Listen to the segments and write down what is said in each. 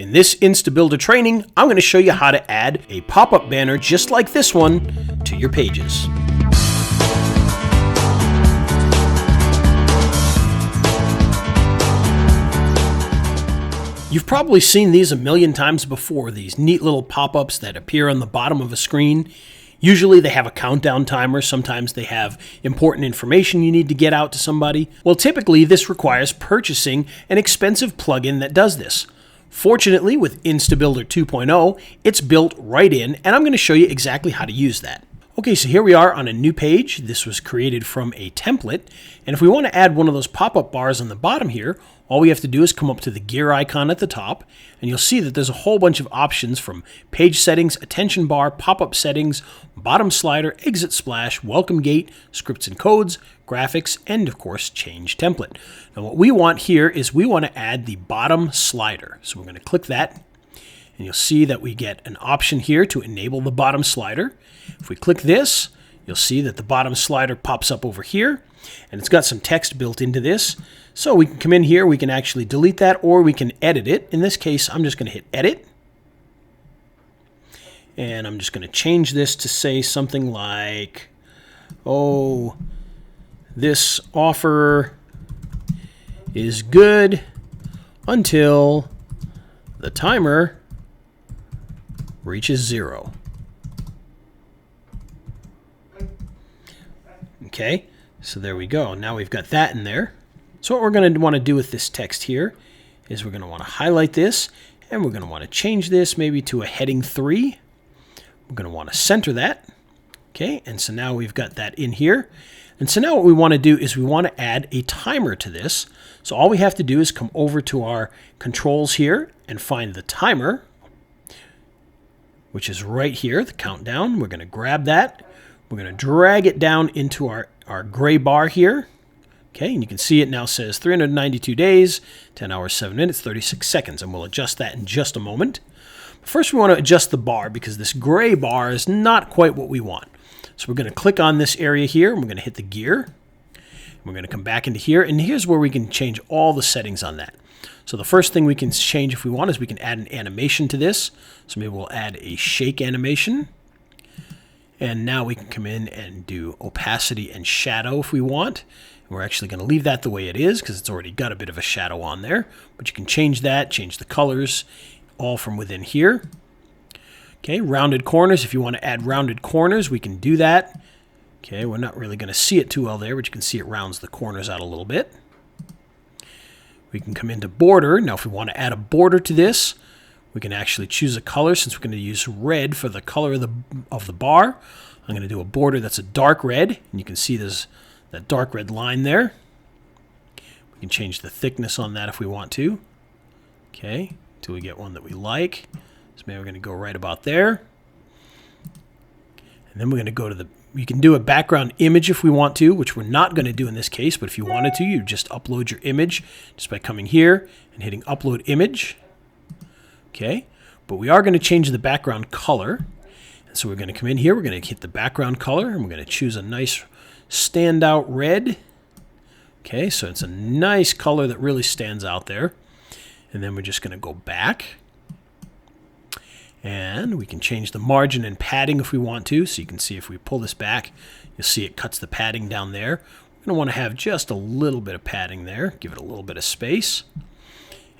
In this InstaBuilder training, I'm going to show you how to add a pop-up banner just like this one to your pages. You've probably seen these a million times before, these neat little pop-ups that appear on the bottom of a screen. Usually they have a countdown timer, sometimes they have important information you need to get out to somebody. Well, typically this requires purchasing an expensive plugin that does this. Fortunately, with InstaBuilder 2.0, it's built right in, and I'm going to show you exactly how to use that. Okay, so here we are on a new page. This was created from a template, and if we want to add one of those pop-up bars on the bottom here, all we have to do is come up to the gear icon at the top, and you'll see that there's a whole bunch of options from page settings, attention bar, pop-up settings, bottom slider, exit splash, welcome gate, scripts and codes, graphics, and of course, change template. Now what we want here is we want to add the bottom slider. So we're going to click that, and you'll see that we get an option here to enable the bottom slider. If we click this, you'll see that the bottom slider pops up over here, and it's got some text built into this. So we can come in here, we can actually delete that, or we can edit it. In this case, I'm just going to hit edit. And I'm just going to change this to say something like, oh, this offer is good until the timer reaches 0. Okay, so there we go. Now we've got that in there. So what we're going to want to do with this text here is we're going to want to highlight this, and we're going to want to change this maybe to a heading 3. We're going to want to center that. Okay, and so now we've got that in here. And so now what we want to do is we want to add a timer to this. So all we have to do is come over to our controls here and find the timer, which is right here, the countdown. We're going to grab that. We're going to drag it down into our gray bar here. Okay, and you can see it now says 392 days, 10 hours, 7 minutes, 36 seconds, and we'll adjust that in just a moment. But first we want to adjust the bar because this gray bar is not quite what we want. So we're going to click on this area here, and we're going to hit the gear. We're going to come back into here, and here's where we can change all the settings on that. So the first thing we can change if we want is we can add an animation to this. So maybe we'll add a shake animation. And now we can come in and do opacity and shadow if we want. We're actually going to leave that the way it is because it's already got a bit of a shadow on there. But you can change that, change the colors, all from within here. Okay, rounded corners. If you want to add rounded corners, we can do that. Okay, we're not really going to see it too well there, but you can see it rounds the corners out a little bit. We can come into border. Now, if we want to add a border to this, we can actually choose a color. Since we're going to use red for the color of the bar, I'm going to do a border that's a dark red, and you can see there's that dark red line there. We can change the thickness on that if we want to. Okay, until we get one that we like. So maybe we're going to go right about there. And then we're going to go to you can do a background image if we want to, which we're not going to do in this case, but if you wanted to, you just upload your image just by coming here and hitting upload image. Okay, but we are going to change the background color. And so we're going to come in here, we're going to hit the background color, and we're going to choose a nice standout red. Okay, so it's a nice color that really stands out there. And then we're just going to go back. And we can change the margin and padding if we want to. So you can see if we pull this back, you'll see it cuts the padding down there. We're going to want to have just a little bit of padding there. Give it a little bit of space.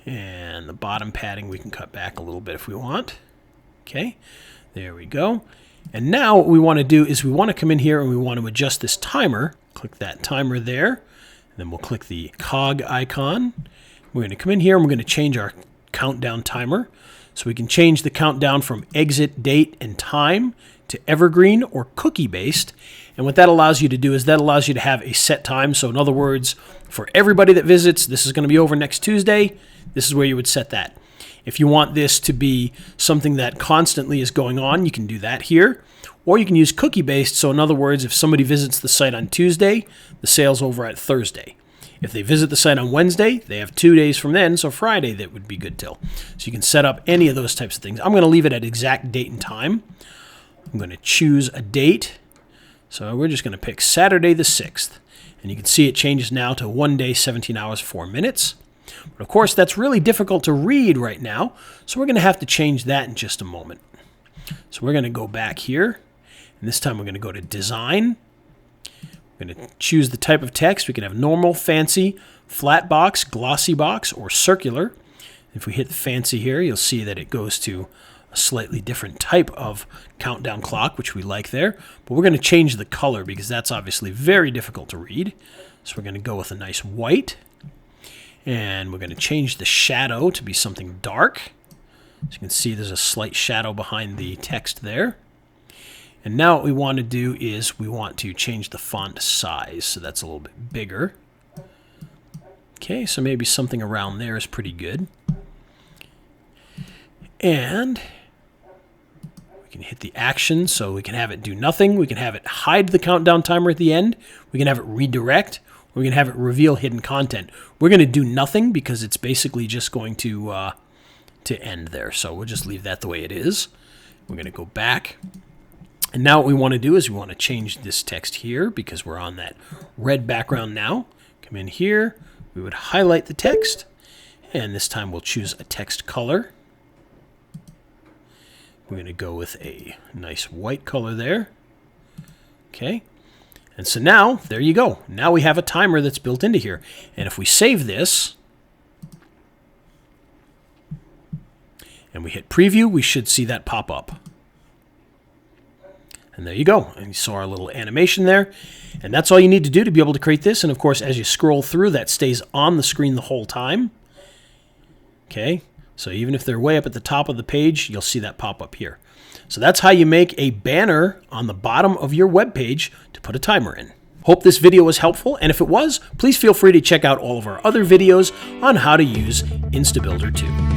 And the bottom padding we can cut back a little bit if we want. Okay, there we go. And now what we want to do is we want to come in here and we want to adjust this timer. Click that timer there. And then we'll click the cog icon. We're going to come in here and we're going to change our countdown timer. So we can change the countdown from exit date and time to evergreen or cookie based. And what that allows you to do is that allows you to have a set time. So in other words, for everybody that visits, this is going to be over next Tuesday. This is where you would set that. If you want this to be something that constantly is going on, you can do that here. Or you can use cookie based. So in other words, if somebody visits the site on Tuesday, the sale's over at Thursday. If they visit the site on Wednesday, they have 2 days from then, so Friday that would be good till. So you can set up any of those types of things. I'm going to leave it at exact date and time. I'm going to choose a date. So we're just going to pick Saturday the 6th. And you can see it changes now to 1 day, 17 hours, 4 minutes. But of course, that's really difficult to read right now, so we're going to have to change that in just a moment. So we're going to go back here, and this time we're going to go to Design. We're going to choose the type of text. We can have normal, fancy, flat box, glossy box, or circular. If we hit fancy here, you'll see that it goes to a slightly different type of countdown clock, which we like there. But we're going to change the color because that's obviously very difficult to read. So we're going to go with a nice white. And we're going to change the shadow to be something dark. So you can see there's a slight shadow behind the text there. And now what we want to do is we want to change the font size. So that's a little bit bigger. Okay, so maybe something around there is pretty good. And we can hit the action, so we can have it do nothing. We can have it hide the countdown timer at the end. We can have it redirect. We're going to have it reveal hidden content. We're going to do nothing because it's basically just going to end there. So we'll just leave that the way it is. We're going to go back. And now what we want to do is we want to change this text here because we're on that red background now. Come in here. We would highlight the text. And this time we'll choose a text color. We're going to go with a nice white color there. Okay. And so now, there you go. Now we have a timer that's built into here. And if we save this, and we hit preview, we should see that pop up. And there you go. And you saw our little animation there. And that's all you need to do to be able to create this. And of course, as you scroll through, that stays on the screen the whole time. Okay. So even if they're way up at the top of the page, you'll see that pop up here. So that's how you make a banner on the bottom of your web page to put a timer in. Hope this video was helpful, and if it was, please feel free to check out all of our other videos on how to use InstaBuilder 2.